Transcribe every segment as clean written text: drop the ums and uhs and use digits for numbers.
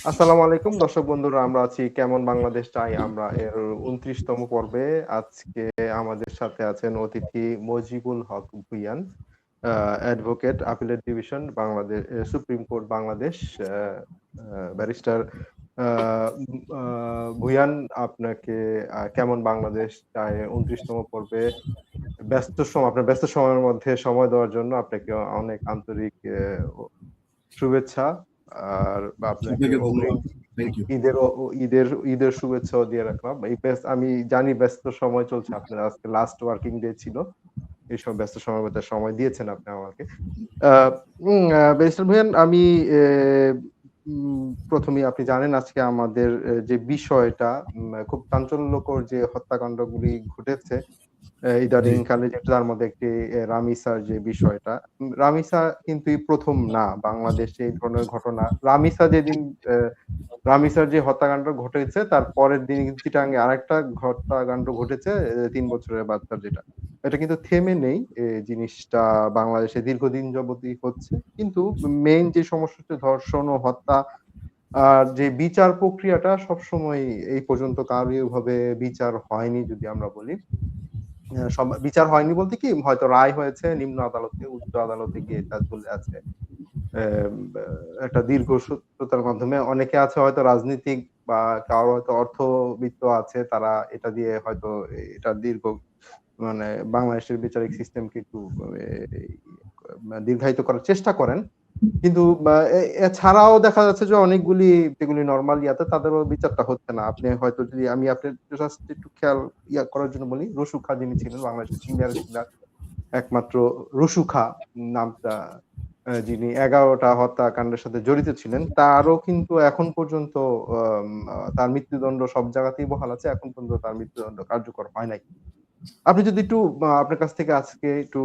আসসালামু আলাইকুম দর্শক বন্ধুরা, আমরা আছি কেমন বাংলাদেশ চাই আমরা এর ২৯তম পর্বে। আজকে আমাদের সাথে আছেন অতিথি Mojibul Haque Bhuiyan, advocate, appellate division, Bangladesh supreme court Bangladesh. Barrister Bhuiyan, আপনাকে কেমন বাংলাদেশ চাই ২৯তম পর্বে আপনার ব্যস্ত সময়ের মধ্যে সময় দেওয়ার জন্য আপনাকে অনেক আন্তরিক শুভেচ্ছা। আর আপনাকে আপনাকে অগ্রিম ধন্যবাদ। Thank you. ঈদের ঈদের ঈদের শুভেচ্ছাও দিয়ে রাখলাম। আমি জানি ব্যস্ত সময় চলছে আপনার, আজকে লাস্ট ওয়ার্কিং ডে ছিল। এই সময় ব্যস্ত সময়ের মধ্যে সময় দিয়েছেন আপনি আমাকে। আ ব্যারিস্টার ভূঁইয়ান, আমি এ উম ১ম এই আপনি জানেন আজকে আমাদের যে বিষয়টা, খুব চাঞ্চল্যকর যে হত্যাকাণ্ডগুলি ঘটেছে জি। ইদানিং কালে, যেটা তার মধ্যে একটি রামিসার যে বিষয়টা। রামিসা কিন্তু এই ১ম না বাংলাদেশে এই ধরনের ঘটনা। রামিসার যে হত্যাকাণ্ড ঘটেছে তার পরের দিনই কিন্তু চিটাগাং এ আরেকটা হত্যাকাণ্ড ঘটেছে, ৩ বছরের বাচ্চার যেটা। এটা কিন্তু থেমে নেই। জিনিসটা বাংলাদেশে দীর্ঘদিন যাবতই হচ্ছে। কিন্তু মেইন যে সমস্যা হচ্ছে ধর্ষণ ও হত্যা। আর যে বিচার প্রক্রিয়াটা সবসময় এই পর্যন্ত কারোই ওভাবে বিচার হয়নি যদি আমরা বলি। বিচার হয়নি বলতে কি, হয়তো রায় হয়েছে নিম্ন আদালতে, উচ্চ আদালতে গিয়ে এটা ঝুলে আছে। এম ব্যা একটা দীর্ঘসূত্রতার মাধ্যমে। অনেকে আছে হয়তো রাজনীতিক বা কারো হয়তো অর্থবিত্ত আছে, তারা এটা দিয়ে হয়তো এটা মানে বাংলাদেশের বিচারিক সিস্টেমকে একটু এ দীর্ঘায়িত করার চেষ্টা করেন। কিন্তু বা এছাড়াও দেখা যাচ্ছে যে অনেকগুলি যেগুলি নরমাল ইয়াতে তাদেরও বিচারটা হচ্ছে না। আপনি হয়তো যদি আমি আপনার জাস্ট একটু খেয়াল করার জন্য বলি, রসু খা যিনি ছিলেন বাংলাদেশের সিনিয়র কিলার, একমাত্র রসু খা নামটা, যিনি ১১ টা হত্যাকাণ্ডের সাথে জড়িত ছিলেন, তারও কিন্তু এখন পর্যন্ত তার মৃত্যুদণ্ড সব জায়গাতেই বহাল আছে। এখন পর্যন্ত তার মৃত্যুদণ্ড কার্যকর হয় নাই। আপনি যদি একটু আপনার কাছ থেকে আজকে একটু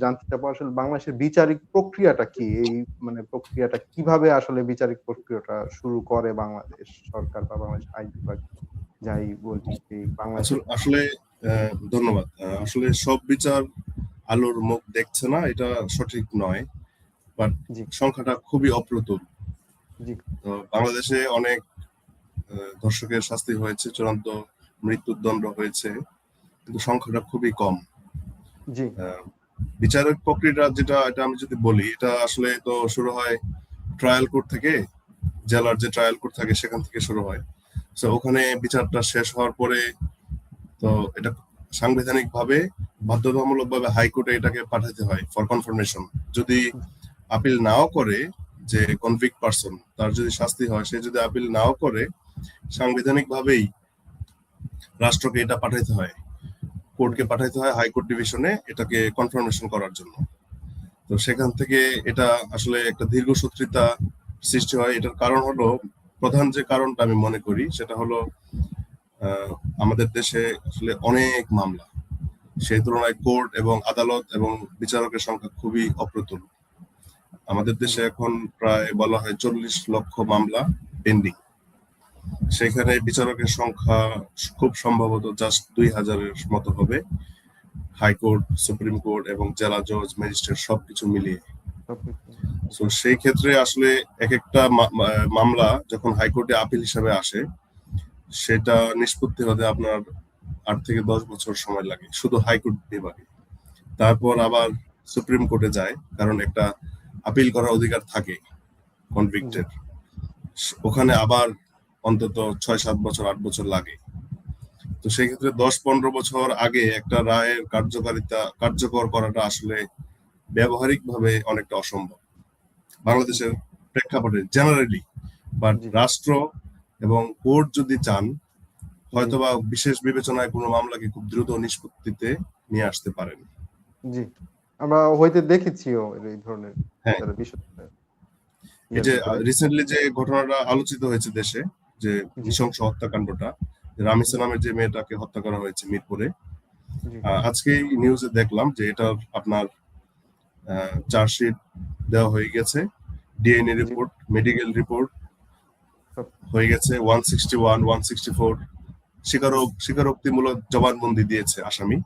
জানতে চাবো আসলে বাংলাদেশের বিচারিক প্রক্রিয়াটা কি? এই মানে প্রক্রিয়াটা কিভাবে, আসলে বিচারিক প্রক্রিয়াটা শুরু করে বাংলাদেশ সরকার বা বাংলাদেশ আইন বিভাগ, যাই বলি এই বাংলাদেশের। আসলে ধন্যবাদ। আসলে সব বিচার আলোর মুখ দেখছে না, এটা সঠিক নয়। বাট জি, সংখ্যাটা খুবই অপ্রতুল। জি, তো বাংলাদেশে অনেক ধর্ষকের শাস্তি হয়েছে, চূড়ান্ত মৃত্যুদণ্ড হয়েছে, কিন্তু সংখ্যাটা খুবই কম। জি, আহ, বিচারিক প্রক্রিয়াটা যেটা, এটা আমি যদি বলি, এটা আসলে তো শুরু হয় ট্রায়াল কোর্ট থেকে। জেলার যে ট্রায়াল কোর্ট থাকে সেখান থেকে শুরু হয়। তো ওখানে বিচারটা শেষ হওয়ার পরে তো এটা সাংবিধানিকভাবে বাধ্যতামূলকভাবে হাইকোর্টে এটাকে পাঠাতে হয় ফর কনফার্মেশন। যদি আপিল নাও করে, যে কনভিক্ট পারসন, তার যদি শাস্তি হয়, সে যদি আপিল নাও করে, সাংবিধানিকভাবেই রাষ্ট্রকে এটা পাঠাইতে হয়, কোর্টকে পাঠাইতে হয় হাইকোর্ট ডিভিশনে এটাকে কনফার্মেশন করার জন্য। তো সেখান থেকে এটা আসলে একটা দীর্ঘসূত্রিতা সৃষ্টি হয়। এটার কারণ হলো, প্রধান যে কারণটা আমি মনে করি সেটা হলো, আহ, আমাদের দেশে আসলে অনেক মামলা, সেই তুলনায় কোর্ট এবং আদালত এবং বিচারকের সংখ্যা খুবই অপ্রতুল। আমাদের জি, দেশে এখন প্রায় বলা হয় 40 লক্ষ মামলা পেন্ডিং। সেখানে বিচারকের সংখ্যা খুব সম্ভবত জাস্ট 2000-এর মতো হবে, হাইকোর্ট, সুপ্রিম কোর্ট এবং জেলা জজ, ম্যাজিস্ট্রেট সবকিছু মিলিয়ে। সবকিছু। তো সেই ক্ষেত্রে আসলে এক একটা মামলা যখন হাইকোর্টে আপিল হিসাবে আসে, সেটা নিষ্পত্তি হতে আপনার 8 থেকে 10 বছর সময় লাগে শুধু হাইকোর্ট বিভাগে। তারপর আবার সুপ্রিম কোর্টে যায়, কারণ একটা আপিল করার অধিকার থাকে জি, কনভিক্টের। ওখানে আবার অন্তত 6-7 বছর, 8 বছর লাগে। তো সেই ক্ষেত্রে 10-15 বছর আগে একটা রায়ের কার্যকর করাটা আসলে ব্যবহারিক ভাবে অনেকটা অসম্ভব জি, বাংলাদেশের প্রেক্ষাপটে জেনারেলি। বাট জি, রাষ্ট্র এবং কোর্ট যদি চান, জি, হয়তোবা বিশেষ বিবেচনায় কোনো মামলাকে খুব দ্রুত নিষ্পত্তিতে নিয়ে আসতে পারেন। জি। আমরা হইতে দেখেছিও এই ধরনের হ্যাঁ, বিষয় এই ইয়ার যে ভিতরে। রিসেন্টলি যে ঘটনাটা আলোচিত হয়েছে দেশে, যে জি, নৃশংস হত্যাকাণ্ডটা, রামিসা জি, নামের যে মেয়েটাকে হত্যা করা হয়েছে মিরপুরে। জি, আজকেই নিউজে দেখলাম যে এটার আপনার চার্জশিট দেওয়া হয়ে গেছে, ডিএনএ জি, রিপোর্ট, মেডিকেল রিপোর্ট সব। হয়ে গেছে। 161, 164 স্বীকারোক্তিমূলক জবানবন্দি দিয়েছে আসামি,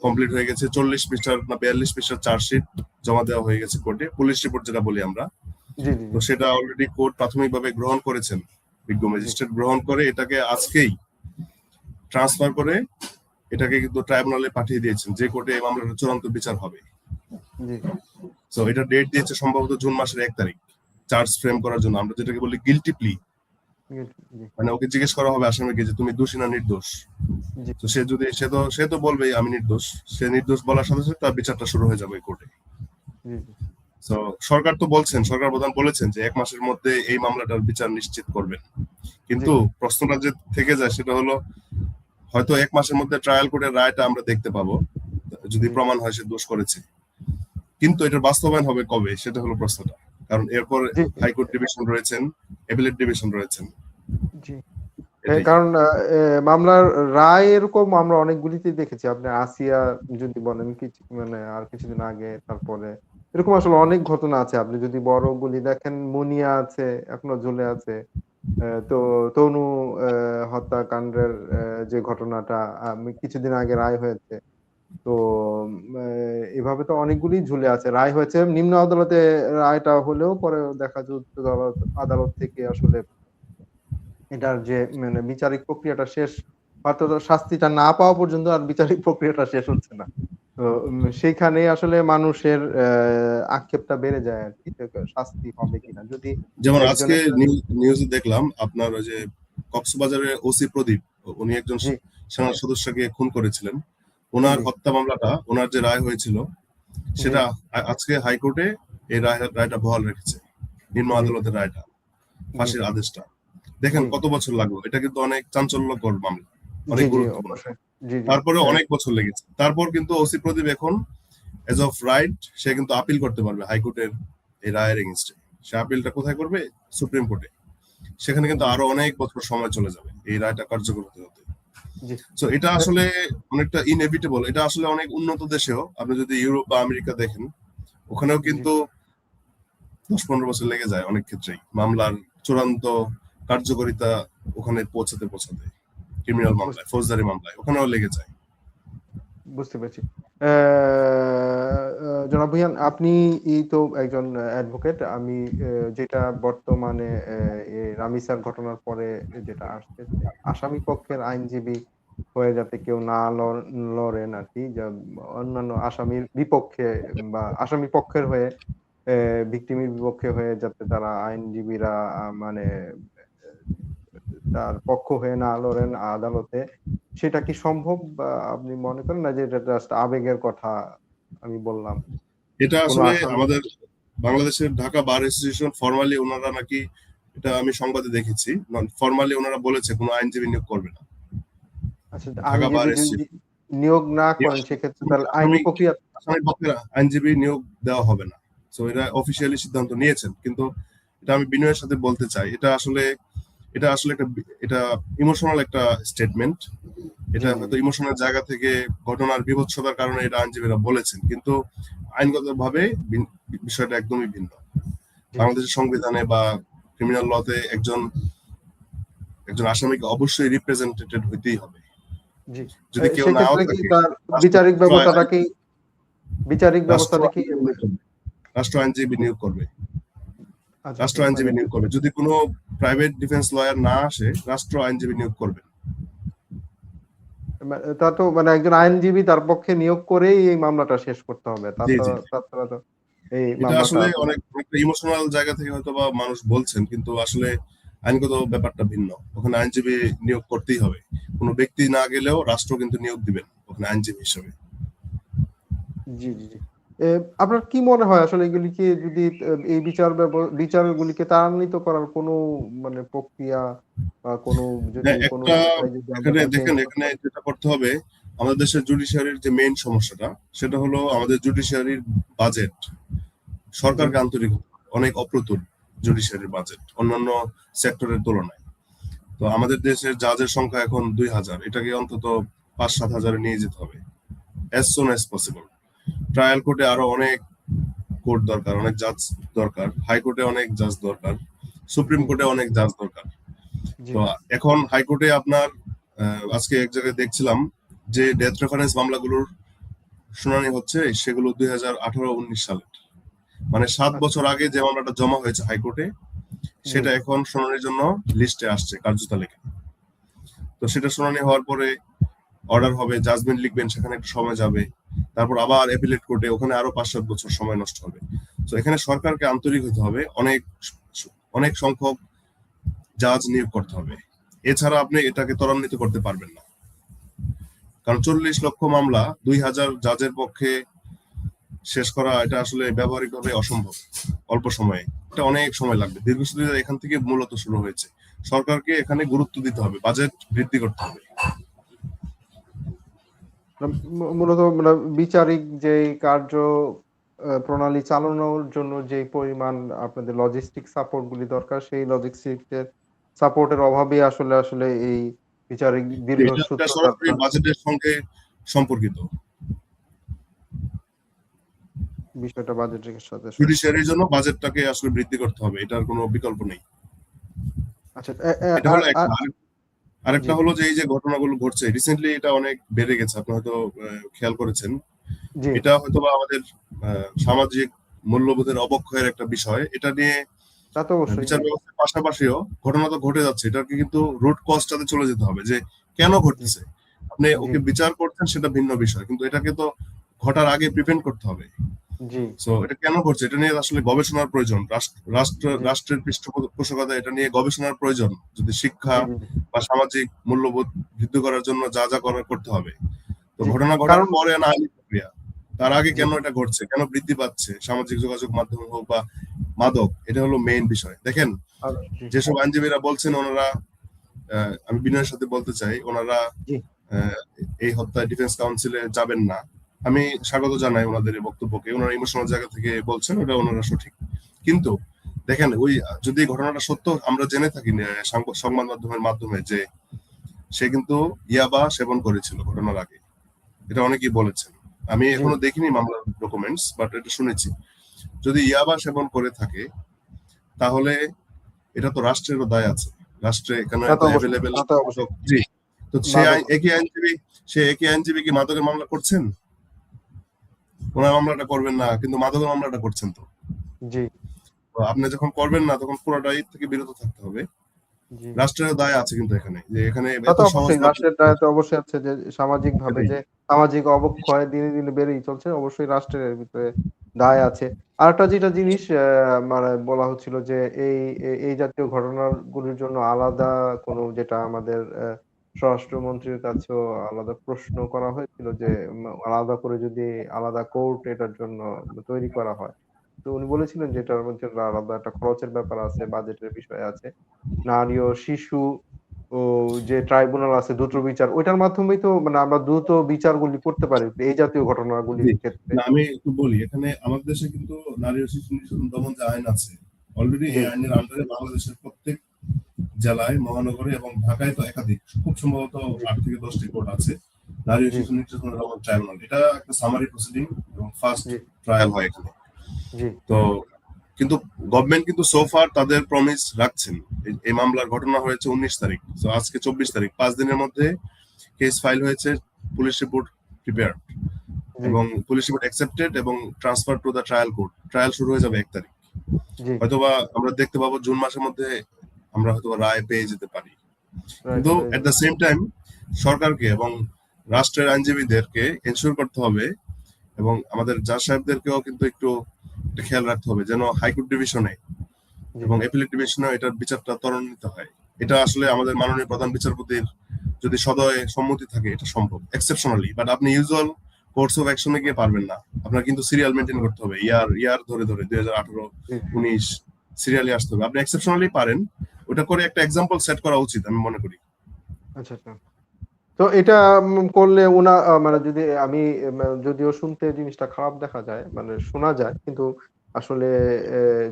কমপ্লিট হয়ে গেছে। 40 পৃষ্ঠার না 42 পৃষ্ঠার চার্জশিট জমা দেওয়া হয়ে গেছে কোর্টে, পুলিশ রিপোর্ট যেটা বলি আমরা। জি, জি, তো জি, সেটা অলরেডি কোর্ট প্রাথমিকভাবে গ্রহণ করেছেন, বিজ্ঞ জি, ম্যাজিস্ট্রেট গ্রহণ করে এটাকে আজকেই ট্রান্সফার করে এটাকে কিন্তু ট্রাইব্যুনালে পাঠিয়ে দিয়েছেন, যে কোর্টে এই মামলার চূড়ান্ত বিচার হবে। জি, তো এটা ডেট দিয়েছে সম্ভবত জুন মাসের 1 তারিখ, চার্জ ফ্রেম করার জন্য, আমরা যেটাকে বলি গিলটি প্লি। জি, জি, মানে ওকে জিজ্ঞেস করা হবে আসামিকে যে তুমি দোষী না নির্দোষ। জি, তো সে যদি সে তো বলবেই আমি নির্দোষ। সে নির্দোষ বলার সাথে সাথে তার বিচারটা শুরু হয়ে যাবে কোর্টে। জি, জি, তো সরকার তো বলছেন, সরকার প্রধান বলেছেন যে 1 মাসের মধ্যে এই মামলাটার বিচার নিশ্চিত করবেন। জি, কিন্তু প্রশ্নটা যে থেকে যায় সেটা হলো, হয়তো 1 মাসের মধ্যে ট্রায়াল কোর্টের রায়টা আমরা দেখতে পাবো, যদি জি, প্রমাণ হয় সে দোষ করেছে। কিন্তু এটার বাস্তবায়ন হবে কবে, সেটা হলো প্রশ্নটা। কারণ এরপর জি, হাইকোর্ট ডিভিশন রয়েছেন, অ্যাপিলেট ডিভিশন রয়েছেন। জি। এটাই। কারণ মামলার রায় এরকম আমরা অনেকগুলিতেই দেখেছি। আপনি আসিয়া যদি বলেন কিছু মানে আর কিছুদিন আগে, তারপরে এরকম আসলে অনেক ঘটনা আছে। আপনি যদি বড়গুলি দেখেন, মুনিয়া আছে, এখনো ঝুলে আছে। তো তনু হত্যাকাণ্ডের যে ঘটনাটা কিছুদিন আগে রায় হয়েছে। তো এভাবে তো অনেকগুলি ঝুলে আছে। রায় হয়েছে নিম্ন আদালতে, রায়টা হলেও পরে দেখা যায় উচ্চ আদালত আদালত থেকে আসলে এটার যে মানে বিচারিক প্রক্রিয়াটা শেষ, অর্থাৎ শাস্তিটা না পাওয়া পর্যন্ত আর বিচারিক প্রক্রিয়াটা শেষ হচ্ছে না। তো সেইখানেই আসলে মানুষের আক্ষেপটা বেড়ে যায় আরকি। যে শাস্তি হবে কিনা। যদি যেমন আজকে একজনের নিউজে দেখলাম আপনার ওই যে কক্সবাজারের ওসি প্রদীপ, উনি একজন জি, সেনা সদস্যকে খুন করেছিলেন। জি, ওনার জি, হত্যা মামলাটা, ওনার যে রায় হয়েছিল জি, সেটা আজকে হাইকোর্টে এই রায়টা বহাল রেখেছে, নিম্ন জি, আদালতের রায়টা, জি, ফাঁসির আদেশটা। জি, দেখেন কত বছর লাগলো, এটা কিন্তু অনেক চাঞ্চল্যকর মামলা, জি, অনেক জি, গুরুত্বপূর্ণ। অবশ্যই। জি, জি। তারপরে অ্যা অনেক বছর লেগেছে, তারপর কিন্তু ওসি প্রদীপ এখন এজ অফ রাইট সে কিন্তু আপিল করতে পারবে হাইকোর্টের এই রায়ের এগেইনস্টে। সে আপিলটা কোথায় করবে? সুপ্রিম কোর্টে। সেখানে কিন্তু জি, আরো অনেক বছর সময় চলে যাবে এই রায়টা কার্যকর হতে হতে। জি। তো এটা অ্যা আসলে অনেকটা ইনএভিটেবল। এটা আসলে অনেক উন্নত দেশেও, আপনি যদি ইউরোপ বা আমেরিকা দেখেন, ওখানেও জি, কিন্তু 10-15 বছর লেগে যায় অনেক ক্ষেত্রেই মামলার চূড়ান্ত কার্যকারিতা ওখানে পৌঁছাতে পৌঁছাতে। ক্রিমিনাল মামলায়, ফৌজদারি মামলায় ওখানেও লেগে যায়। বুঝতে পেরেছি। অ্যা জনাব ভূঁইয়া, আপনি তো একজন অ্যাডভোকেট। আমি যেটা বর্তমানে রামিসার ঘটনার পরে যেটা আসছে যে আসামি পক্ষের আইনজীবী হয়ে যাতে কেউ না লড়েন আরকি। অন্যান্য আসামির বিপক্ষে বা আসামি পক্ষের হয়ে ভিকটিমের বিপক্ষে হয়ে যাতে তারা আইনজীবীরা মানে তার পক্ষ হয়ে না লড়েন আদালতে, সেটা কি সম্ভব? বা আপনি মনে করেন না যে এটা জাস্ট আবেগের কথা আমি বললাম? এটা কোন আসলে আসামি আমাদের বাংলাদেশের ঢাকা বার অ্যাসোসিয়েশন ফরমালি ওনারা নাকি, এটা আমি সংবাদে দেখেছি, ফরমালি ওনারা বলেছে কোনো আইনজীবী নিয়োগ করবে না। আচ্ছা, ঢাকা বার আইনজীবী যদি অ্যাসোসিয়েশন নিয়োগ না করেন সেক্ষেত্রে তাহলে আইনি আসামি প্রক্রিয়া আসামি পক্ষের আইনজীবী নিয়োগ দেওয়া হবে না। তো এরা অফিসিয়ালি সিদ্ধান্ত নিয়েছেন, কিন্তু এটা আমি বিনয়ের সাথে বলতে চাই, এটা আসলে এটা ইমোশনাল একটা স্টেটমেন্ট। জি, এটা জি, হয়তো ইমোশনাল জায়গা থেকে ঘটনার বিভৎসতার কারণে এটা আইনজীবীরা বলেছেন, কিন্তু আইনগতভাবে বিষয়টা একদমই ভিন্ন। জি, বাংলাদেশের সংবিধানে বা ক্রিমিনাল লতে একজন একজন আসামিকে অবশ্যই রিপ্রেজেন্টেটেড হইতেই হবে। জি। যদি কেউ নাও সেক্ষেত্রে কি থাকে, তার রাষ্ট্র বিচারিক রাষ্ট্র ব্যবস্থাটা কি বিচারিক রাষ্ট্র ব্যবস্থাটা কি আইনজীবী নিয়োগ করবে। রাষ্ট্র আইনজীবী নিয়োগ করবে। আচ্ছা, আচ্ছা, রাষ্ট্র মানে আইনজীবী নিয়োগ করবে। যদি কোনো প্রাইভেট ডিফেন্স লয়ার না আসে, রাষ্ট্র আইনজীবী নিয়োগ করবে। তা তো মানে একজন আইনজীবী তার পক্ষে নিয়োগ করেই এই মামলাটা শেষ করতে হবে। জি, জি। তাছাড়া তো এই এটা মামলাটা আসলে অনেকটা ইমোশনাল জায়গা থেকে হয়তো বা মানুষ বলছেন, কিন্তু আসলে আইনগত ব্যাপারটা ভিন্ন। ওখানে আইনজীবী নিয়োগ করতেই হবে। কোনো ব্যক্তি না গেলেও রাষ্ট্র কিন্তু নিয়োগ দিবেন ওখানে আইনজীবী হিসেবে। জি, জি, জি। এ আপনার কি মনে হয় আসলে এগুলিকে যদি এই বিচারগুলিকে ত্বরান্বিত করার কোনো মানে প্রক্রিয়া বা কোনো যদি হ্যাঁ, কোনো একটা উপায় যদি আমরা এখানে চেঞ্জ দেখেন, করতে এখানে পারি? যেটা করতে হবে, আমাদের দেশের জুডিশিয়ারির যে মেইন সমস্যাটা, সেটা হলো আমাদের জুডিশিয়ারির বাজেট। জি, সরকারকে আন্তরিক হতে হবে। অনেক অপ্রতুল জুডিশিয়ারির বাজেট অন্যান্য সেক্টরের তুলনায়। তো আমাদের দেশের জাজের সংখ্যা এখন 2000, এটাকে অন্তত 5-7 হাজারে নিয়ে যেতে হবে as soon as possible। Trial কোর্টে আরো অনেক কোর্ট দরকার, অনেক জাজ দরকার, হাইকোর্টে অনেক জাজ দরকার, সুপ্রিম জি, কোর্টে অনেক জাজ দরকার। জি, তো এখন হাইকোর্টে আপনার আজকে এক জায়গায় দেখছিলাম যে ডেথ রেফারেন্স মামলাগুলোর শুনানি হচ্ছে, সেগুলো 2018-19 সালে। মানে 7 আচ্ছা। বছর আগে যে মামলাটা জমা হয়েছে হাইকোর্টে জি। সেটা এখন শুনানির জন্য লিস্টে আসছে কার্যতালিকা। তো সেটা শুনানি হওয়ার পরে অর্ডার হবে, জাজমেন্ট লিখবেন, সেখানে একটু সময় যাবে, তারপর আবার অ্যাপিলেট কোর্টে, ওখানে আরো 5-7 বছর সময় নষ্ট হবে। তো এখানে সরকারকে আন্তরিক হতে হবে, অনেক অনেক সংখ্যক জাজ নিয়োগ করতে হবে, এছাড়া আপনি এটাকে ত্বরান্বিত করতে পারবেন না। কারণ 40 লক্ষ মামলা 2000 জাজের পক্ষে শেষ করা এটা আসলে ব্যবহারিকভাবে অসম্ভব অল্প সময়ে। এটা অনেক সময় লাগবে, দীর্ঘস্থায়ী এখান থেকে মূলত শুরু হয়েছে। সরকারকে এখানে গুরুত্ব দিতে হবে, বাজেট বৃদ্ধি করতে হবে। মূলত মানে বিচারিক যে কার্য প্রণালী চালানোর জন্য যে পরিমাণ আপনাদের লজিস্টিক সাপোর্ট গুলি দরকার সেই লজিস্টিকের সাপোর্টের অভাবে আসলে আসলে এই বিচারিক এটা একটা দীর্ঘসূত্রতার সরাসরি বাজেটের সঙ্গে সম্পর্কিত। বিষয়টা বাজেটের সাথে জুডিশিয়ারির জন্য বাজেটটাকে আসলে বৃদ্ধি করতে হবে, এটার কোনো বিকল্প নেই। আচ্ছা এটা হলো একটা। জি আরেকটা হলো যে এই যে ঘটনাগুলো ঘটছে রিসেন্টলি, এটা অনেক বেড়ে গেছে, আপনি হয়তো খেয়াল করেছেন। জি এটা হয়তো বা আমাদের সামাজিক মূল্যবোধের অবক্ষয়ের একটা বিষয়। এটা নিয়ে তা তো অবশ্যই বিচার ব্যবস্থার পাশাপাশিও ঘটনা তো ঘটে যাচ্ছে, এটাকে কিন্তু রুট কজটাতে চলে যেতে হবে, যে কেন জি ঘটতেছে। আপনি জি ওকে বিচার করছেন সেটা ভিন্ন বিষয়, কিন্তু এটাকে তো ঘটার আগে প্রিভেন্ট করতে হবে। জি সো এটা কেন ঘটছে এটা নিয়ে আসলে গবেষণার প্রয়োজন, জি রাষ্ট্রের পৃষ্ঠপোষকতা এটা নিয়ে গবেষণার প্রয়োজন, যদি শিক্ষা জি বা সামাজিক মূল্যবোধ বৃদ্ধি করার জন্য যা যা করার করতে হবে। তো জি ঘটনা ঘটার কারণ পরে না আইনি প্রক্রিয়া, তার আগে জি কেন এটা ঘটছে, কেন বৃদ্ধি পাচ্ছে, সামাজিক যোগাযোগ মাধ্যম হোক বা মাদক, এটা হলো মেইন বিষয়। দেখেন, জি যেসব আইনজীবীরা বলছেন ওনারা, আমি বিনয়ের সাথে বলতে চাই, ওনারা জি আহ, এই হত্যায় ডিফেন্স কাউন্সিলে যাবেন না। আমি স্বাগত জানাই ওনাদের এই বক্তব্যকে, ওনারা ইমোশনাল জায়গা থেকে বলছেন, ওটা ওনারা সঠিক। কিন্তু দেখেন, ওই যদি ঘটনাটা সত্য আমরা জেনে থাকি সংবাদ মাধ্যমের মাধ্যমে, যে সে কিন্তু ইয়াবা সেবন করেছিল ঘটনার আগে, এটা অনেকেই বলেছেন। আমি জি এখনো দেখিনি মামলার ডকুমেন্টস, বাট এটা শুনেছি। যদি ইয়াবা সেবন করে থাকে তাহলে এটা তো রাষ্ট্রেরও দায় আছে, রাষ্ট্রে এখানে তা এত তো অবশ্যই অ্যাভেলেবেল তা তো অবশ্যই জি। তো মাদক একই আইনজীবী কি মাদকের মামলা করছেন? ওনার মামলাটা করবেন না, কিন্তু মাদকের মামলাটা করছেন। তো জি তো আপনি যখন করবেন না তখন পুরোটাই থেকে বিরত থাকতে হবে। জি রাষ্ট্রের দায় আছে কিন্তু এখানে, যে এখানে তা এত তো সহজ অবশ্যই না। রাষ্ট্রের দায় তো অবশ্যই আছে যে সামাজিকভাবে এটাই। যে সামাজিক অবক্ষয় দিনে দিনে বেড়েই চলছে অবশ্যই রাষ্ট্রের এর ভিতরে দায় আছে। আরেকটা যেটা জিনিস মানে বলা হচ্ছিল যে এই জাতীয় ঘটনাগুলির জন্য আলাদা কোনো যেটা আমাদের স্বরাষ্ট্রমন্ত্রীর কাছেও আলাদা প্রশ্ন করা হয়েছিল যে আলাদা করে যদি আলাদা কোর্ট এটার জন্য তৈরি করা হয়। তো উনি বলেছিলেন যে এটার মধ্যে আলাদা একটা খরচের ব্যাপার আছে, বাজেটের বিষয় আছে। নারী ও শিশু ও যে ট্রাইব্যুনাল আছে দ্রুত বিচার, ওইটার মাধ্যমেই তো মানে আমরা দ্রুত বিচারগুলি করতে পারি এই জাতীয় ঘটনাগুলির জি। ক্ষেত্রে। না, আমি একটু বলি, এখানে আমাদের দেশে কিন্তু নারী ও শিশু নির্যাতন দমন যে আইন আছে, অলরেডি জি, এই আইনের আন্ডারে বাংলাদেশের প্রত্যেক জেলায়, মহানগরে এবং ঢাকায় তো একাধিক, খুব সম্ভবত জি, 8 থেকে 10টি কোর্ট আছে নারী ও জি, শিশু নির্যাতন দমন ট্রাইব্যুনাল। এটা একটা সামারি প্রসিডিং এবং ফার্স্ট জি, ট্রায়াল হয় এখানে। জি, তো কিন্তু গভর্নমেন্ট কিন্তু সোফার তাদের প্রমিস রাখছেন। এই মামলার ঘটনা হয়েছে 19 তারিখ, তো আজকে 24 তারিখ, 5 দিনের মধ্যে কেস ফাইল হয়েছে, পুলিশ রিপোর্ট প্রিপেয়ার, জি, এবং পুলিশ রিপোর্ট অ্যাকসেপ্টেড এবং transfer to the trial court. Trial শুরু হয়ে যাবে 1 তারিখ। জি, হয়তোবা আমরা দেখতে পাবো জুন মাসের মধ্যে আমরা হয়তোবা রায় পেয়ে যেতে পারি। রাইট, কিন্তু right. At the same time সরকারকে এবং রাষ্ট্রের আইনজীবীদেরকে এনশিওর করতে হবে, এবং আমাদের জাজ সাহেবদেরকেও কিন্তু একটু খেয়াল রাখতে হবে যেন হাইকোর্ট ডিভিশনে জি, এবং অ্যাপিলেট ডিভিশনে এটার বিচারটা ত্বরান্বিত হয়। এটা আসলে আমাদের মাননীয় প্রধান বিচারপতির যদি সদয় সম্মতি থাকে এটা সম্ভব এক্সেপশনালি, বাট আপনি ইউজুয়াল কোর্স অফ অ্যাকশনে গিয়ে পারবেন না। আপনার কিন্তু সিরিয়াল মেনটেন করতে হবে, ইয়ার ধরে ধরে 2018, জি। 19 সিরিয়ালি আসতে হবে। আপনি এক্সেপশনালি পারেন, ওটা করে একটা এক্সাম্পল সেট করা উচিত আমি মনে করি। আচ্ছা, আচ্ছা। তো এটা করলে মানে যদি আমি যদিও শুনতে জিনিসটা খারাপ দেখা যায়, মানে শোনা যায়। কিন্তু আসলে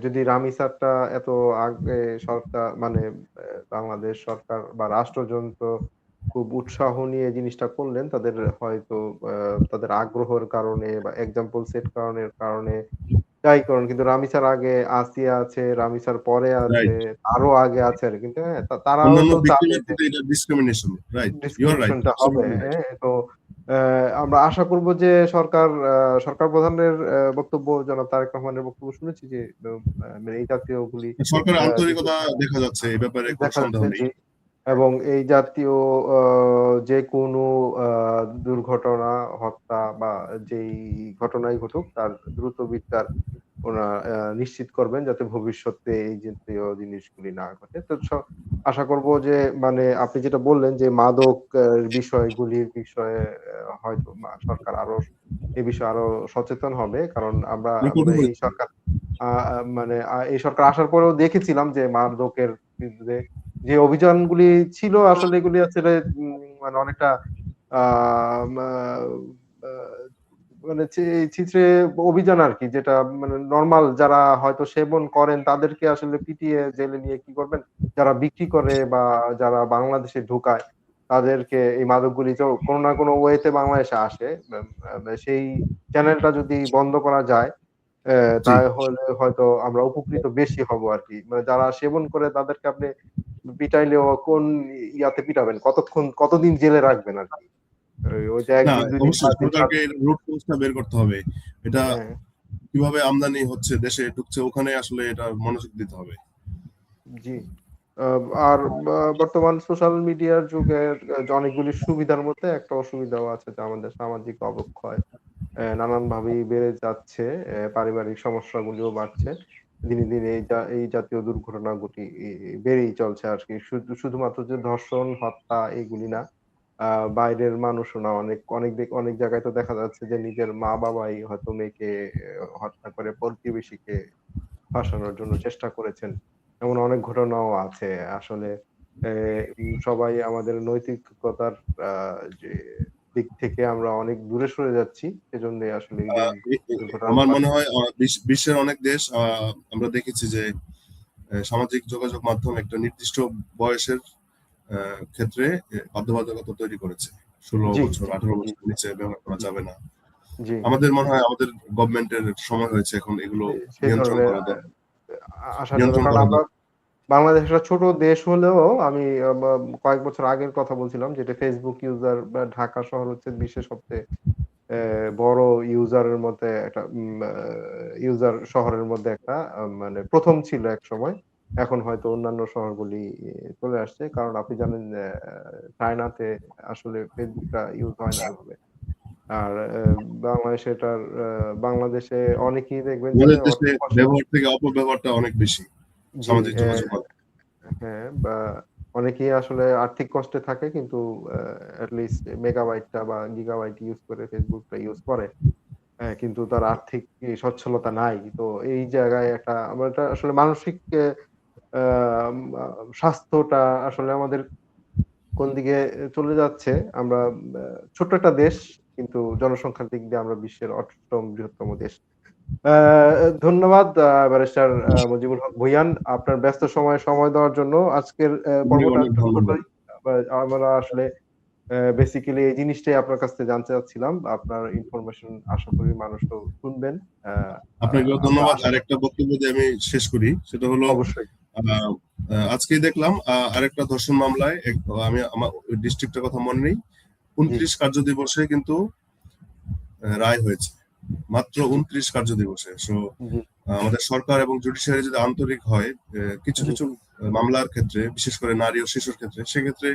যদি রামি স্যারটা এত আগে সরকার মানে বাংলাদেশ সরকার বা রাষ্ট্রযন্ত্র খুব উৎসাহ নিয়ে জিনিসটা করলেন, তাদের হয়তো তাদের আগ্রহের কারণে বা এক্সাম্পল সেট করানোর কারণে যাই করুন। কিন্তু রামি স্যার আগে আসিয়া আছে, রামি স্যার পরে আছে, রাইট। আরো আগে আছে আরকি। কিন্তু হ্যাঁ, তারাও অন্যান্য তো চাবে ভিক্টিমের যে প্রতি এটা discrimination. Right, you are right, ডিসক্রিমিনেশনটা হবে। Absolutely right. হ্যাঁ? তো আমরা আশা করব যে সরকার প্রধানের বক্তব্য, জনাব তারেক রহমানের বক্তব্য শুনেছি যে মানে এই জাতীয়গুলি সরকারের যেগুলো আন্তরিকতা দেখা যাচ্ছে, এই ব্যাপারে কোনো দেখা সন্দেহ যাচ্ছে, নেই। জি। এবং এই জাতীয় যেকোনো আ দুর্ঘটনা, হত্যা বা যেই ঘটনাই ঘটুক তার দ্রুত বিচার ওনারা নিশ্চিত করবেন যাতে ভবিষ্যতে এই জাতীয় জিনিসগুলি না ঘটে। তো আশা করব যে মানে আপনি যেটা বললেন যে মাদক বিষয়গুলির বিষয়ে হয়তো সরকার আরো এ বিষয়ে আরো সচেতন হবে। কারণ আমরা কঠোর এই হয়েছে। সরকার আ আ মানে এই সরকার আসার পরেও দেখেছিলাম যে মাদকের বিরুদ্ধে যে অভিযানগুলি ছিল আসলে এগুলি আসলে মানে অনেকটা আ মা আ মানে ছিচড়ে অভিযান আরকি, যেটা মানে নরমাল যারা হয়তো সেবন করেন তাদেরকে আসলে পিটিয়ে জেলে নিয়ে কি করবেন? যারা বিক্রি করে বা যারা বাংলাদেশে ঢুকায় তাদেরকে এই মাদকগুলি তো কোন না কোন ওয়েতে বাংলাদেশে আসে। সেই চ্যানেলটা যদি বন্ধ করা যায় জি। তাহলে হয়তো আমরা উপকৃত বেশি হব আরকি। মানে যারা সেবন করে তাদেরকে আপনি পিটাইলেও কোন ইয়াতে পিটাবেন? কতদিন জেলে রাখবেন আরকি? ওইটা ১ না, দিন ২ দিন অবশ্যই ৫ দিন ৭ সরকারকে দিন। এর রুট কজটা বের করতে হবে। এটা হ্যাঁ, কিভাবে আমদানি হচ্ছে, দেশে ঢুকছে, ওখানে আসলে এটা মনোযোগ দিতে হবে। জি। আ আর বর্তমান সোশ্যাল মিডিয়ার যুগের অনেকগুলি সুবিধার মধ্যে একটা অসুবিধাও আছে যে আমাদের সামাজিক অবক্ষয় নানানভাবেই বেড়ে যাচ্ছে। পারিবারিক সমস্যাগুলিও বাড়ছে। দিনে, দিনে এই জাতীয় দুর্ঘটনাগুলি বেড়েই চলছে আরকি। শুধুমাত্র যে ধর্ষণ, হত্যা এগুলি না। আ বাইরের মানুষও না, অনেক জায়গায় তো দেখা যাচ্ছে যে নিজের মা-বাবাই হয়তো মেয়েকে হত্যা করে প্রতিবেশীকে ফাঁসানোর জন্য চেষ্টা করেছেন। এমন অনেক ঘটনাও আছে। আসলে এ সবাই আমাদের নৈতিকতার আ যে দিক থেকে আমরা অনেক দূরে সরে যাচ্ছি। সেজন্যই আসলে এই আ এ এ দুর্ঘটনা আমার মনে বাড়ছে। হয় বিশ্বের অনেক দেশ আমরা দেখেছি যে সামাজিক যোগাযোগ মাধ্যম একটা নির্দিষ্ট বয়সের আ ক্ষেত্রে বাধ্যবাধকতা তৈরি করেছে। ১৬ জি, বছর, জি, ১৮ জি, বছরের নিচে ব্যবহার করা জি, যাবে না। জি। আমাদের মনে হয় আমাদের গভর্নমেন্টের সময় হয়েছে এখন এগুলো সেই নিয়ন্ত্রণ ধরনের করা আসার জন্য। নিয়ন্ত্রণ কারণ করা আমরা বাংলাদেশ একটা ছোট দেশ হলেও আমি কয়েক বছর আগের কথা বলছিলাম, যেটা Facebook ইউজার বা ঢাকা শহর হচ্ছে বিশ্বের সবচেয়ে বড় ইউজারের মধ্যে একটা ইউজার শহরের মধ্যে একটা মানে ১ম ছিল একসময়। এখন হয়তো অন্যান্য শহরগুলি চলে আসছে। কারণ আপনি জানেন যে চায়নাতে আসলে Facebook টা ইউজ হয় না ওইভাবে। আর বাংলাদেশে এটার বাংলাদেশে অনেকেই দেখবেন যে আমাদের দেশে অর্থ কষ্ট। ব্যবহার থেকে অপব্যবহারটা অনেক বেশি। জি, সামাজিক যোগাযোগ মাধ্যম। হ্যাঁ, বা অনেকেই আসলে আর্থিক কষ্টে থাকে কিন্তু এট লিস্ট মেগাবাইটটা বা গিগাবাইট ইউজ করে Facebook টা ইউজ করে। হ্যাঁ, কিন্তু তার আর্থিক সচ্ছলতা নাই। তো এই জায়গায় একটা আমরা এটা আসলে মানসিক আম আ স্বাস্থ্যটা আসলে আমাদের কোন দিকে চলে যাচ্ছে। আমরা আ ছোট্ট একটা দেশ, কিন্তু জনসংখ্যার দিক দিয়ে আমরা বিশ্বের ৮ম বৃহত্তম দেশ। আ ধন্যবাদ ব্যারিস্টার মুজিবুল হক ভূঁইয়ান। আপনার ব্যস্ত সময়ে সময় দেওয়ার জন্য। আজকের অনেক, পর্বটা অনেক একটু ধন্যবাদ। ছোটই। আমরা আসলে বেসিক্যালি এই জিনিসটাই আপনার কাছ থেকে জানতে চাচ্ছিলাম। আপনার ইনফরমেশন আশা করি মানুষও শুনবেন। আ আ আপনাকেও আমরা ধন্যবাদ। আশা আরেকটা বক্তব্য দিয়ে আমি শেষ করি। সেটা হলো অবশ্যই। আ আ আজকেই দেখলাম আরেকটা ধর্ষণ মামলায় আমি আমার ওই ডিস্ট্রিক্টটার কথা মনে নেই। জি, ২৯ কার্য দিবসে কিন্তু রায় হয়েছে। মাত্র জি, ২৯ কার্য দিবসে। জি, আমাদের সরকার এবং জুডিশিয়ারি যদি আন্তরিক হয়, কিছু, জি, কিছু মামলার ক্ষেত্রে, বিশেষ করে নারী ও শিশুর ক্ষেত্রে, সেক্ষেত্রে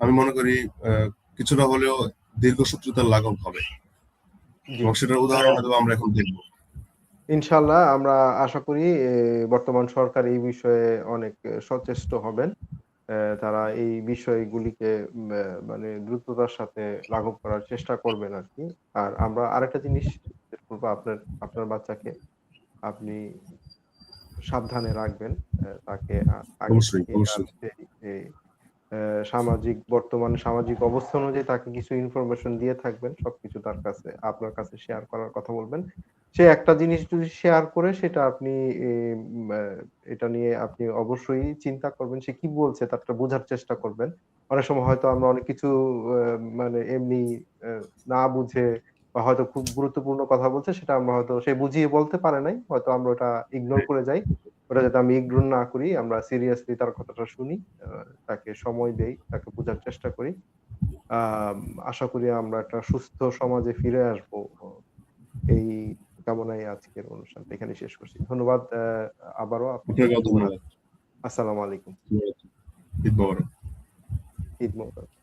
আমি মনে করি আ কিছুটা হলেও দীর্ঘসূত্রতার লাঘব হবে। জি। এবং সেটার আ উদাহরণ হয়তোবা আমরা এখন দেখব। ইনশাআল্লাহ আমরা আশা করি বর্তমান সরকার এই বিষয়ে অনেক সচেষ্ট হবেন। তারা এই বিষয়গুলিকে মানে দ্রুততার সাথে লাঘব করার চেষ্টা করবেন আরকি। আর আমরা আরেকটা জিনিস জিজ্ঞেস করব, আপনার বাচ্চাকে আপনি সাবধানে রাখবেন। তাকে আগে অবশ্যই, থেকেই তার অবশ্যই। এই বর্তমান সামাজিক অবস্থা অনুযায়ী তাকে কিছু ইনফরমেশন দিয়ে থাকবেন। সবকিছু আপনার কাছে শেয়ার করার কথা বলবেন। সে একটা জিনিস যদি শেয়ার করে সেটা আপনি এম আ এটা নিয়ে আপনি অবশ্যই চিন্তা করবেন। সে কি বলছে তারটা বোঝার চেষ্টা করবেন। অনেক সময় হয়তো আমরা অনেক কিছু আ মানে এমনি আ না বুঝে বা হয়তো খুব গুরুত্বপূর্ণ কথা বলছে সেটা আমরা হয়তো সে বুঝিয়ে বলতে পারে নাই। হয়তো আমরা ওটা ইগনোর করে যাই। ওটা যাতে আমি ইগনোর না করি, আমরা সিরিয়াসলি তার কথাটা শুনি, তাকে সময় দেই, তাকে বোঝার চেষ্টা করি। আম আশা করি আমরা একটা সুস্থ সমাজে ফিরে আসবো। এই কামনায় আজকের অনুষ্ঠানটা এখানেই শেষ করছি। ধন্যবাদ আবারও আপনাকে। আপনাকেও ধন্যবাদ। আসসালামু আলাইকুম। ঈদ মোবারক। ঈদ মোবারক।